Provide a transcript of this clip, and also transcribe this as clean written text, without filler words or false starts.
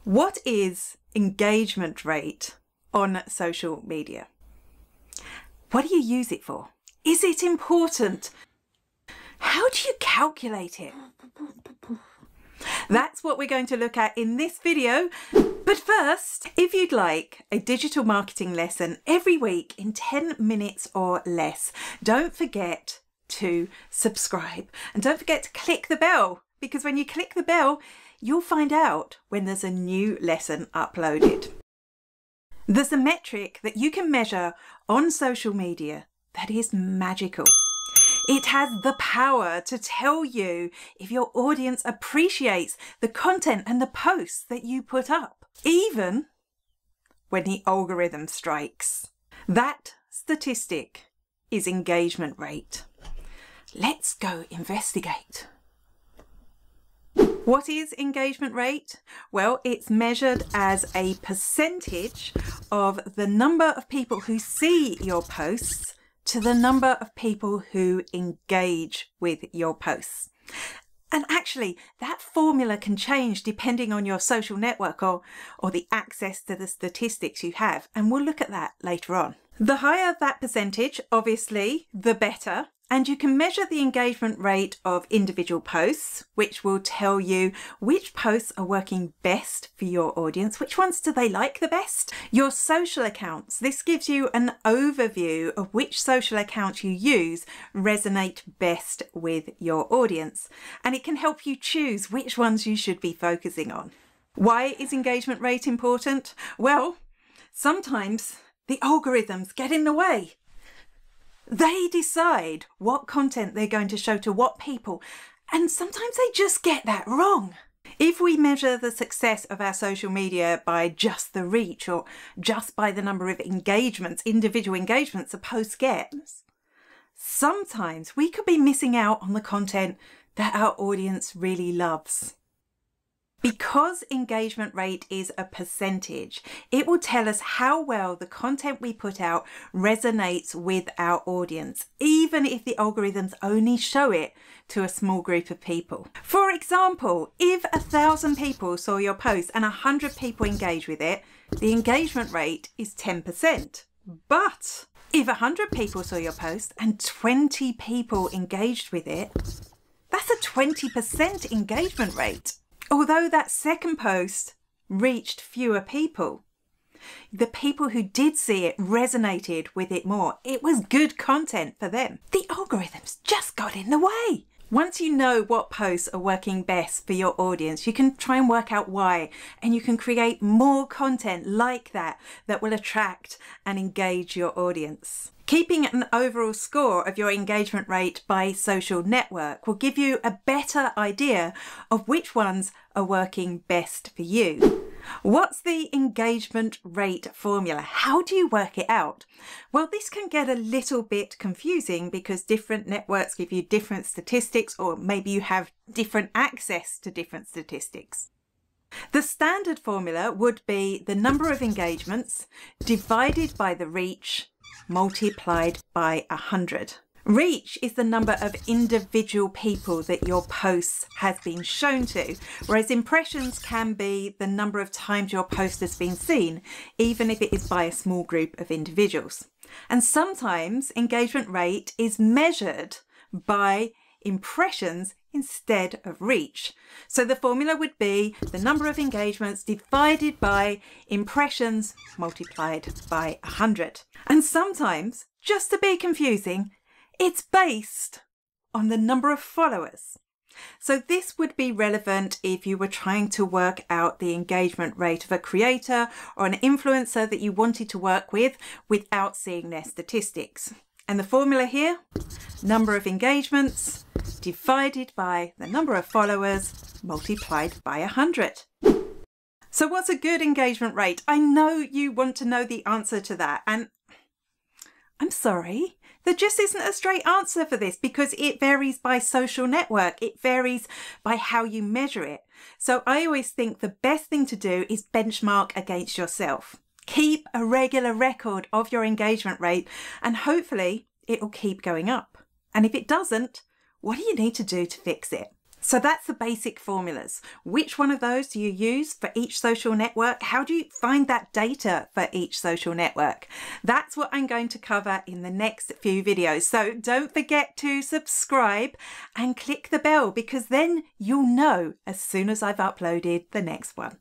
What is engagement rate on social media? What do you use it for? Is it important? How do you calculate it? That's what we're going to look at in this video. But first, if you'd like a digital marketing lesson every week in 10 minutes or less, don't forget to subscribe and don't forget to click the bell, because when you click the bell, you'll find out when there's a new lesson uploaded. There's a metric that you can measure on social media that is magical. It has the power to tell you if your audience appreciates the content and the posts that you put up, even when the algorithm strikes. That statistic is engagement rate. Let's go investigate. What is engagement rate? Well, it's measured as a percentage of the number of people who see your posts to the number of people who engage with your posts. And actually, that formula can change depending on your social network or the access to the statistics you have. And we'll look at that later on. The higher that percentage, obviously, the better. And you can measure the engagement rate of individual posts, which will tell you which posts are working best for your audience. Which ones do they like the best? Your social accounts. This gives you an overview of which social accounts you use resonate best with your audience. And it can help you choose which ones you should be focusing on. Why is engagement rate important? Well, sometimes the algorithms get in the way. They decide what content they're going to show to what people, and sometimes they just get that wrong. If we measure the success of our social media by just the reach or just by the number of engagements, individual engagements a post gets, sometimes we could be missing out on the content that our audience really loves. Because engagement rate is a percentage, it will tell us how well the content we put out resonates with our audience, even if the algorithms only show it to a small group of people. For example, if 1,000 people saw your post and 100 people engage with it, the engagement rate is 10%. But if 100 people saw your post and 20 people engaged with it, that's a 20% engagement rate. Although that second post reached fewer people, the people who did see it resonated with it more. It was good content for them. The algorithms just got in the way. Once you know what posts are working best for your audience, you can try and work out why, and you can create more content like that that will attract and engage your audience. Keeping an overall score of your engagement rate by social network will give you a better idea of which ones are working best for you. What's the engagement rate formula? How do you work it out? Well, this can get a little bit confusing because different networks give you different statistics, or maybe you have different access to different statistics. The standard formula would be the number of engagements divided by the reach multiplied by 100. Reach is the number of individual people that your post has been shown to, whereas impressions can be the number of times your post has been seen, even if it is by a small group of individuals. And sometimes engagement rate is measured by impressions instead of reach. So the formula would be the number of engagements divided by impressions multiplied by 100. And sometimes, just to be confusing, it's based on the number of followers. So this would be relevant if you were trying to work out the engagement rate of a creator or an influencer that you wanted to work with without seeing their statistics. And the formula here, number of engagements divided by the number of followers multiplied by 100. So what's a good engagement rate? I know you want to know the answer to that, and I'm sorry, there just isn't a straight answer for this because it varies by social network. It varies by how you measure it. So I always think the best thing to do is benchmark against yourself. Keep a regular record of your engagement rate and hopefully it will keep going up. And if it doesn't, what do you need to do to fix it? So that's the basic formulas. Which one of those do you use for each social network? How do you find that data for each social network? That's what I'm going to cover in the next few videos. So don't forget to subscribe and click the bell, because then you'll know as soon as I've uploaded the next one.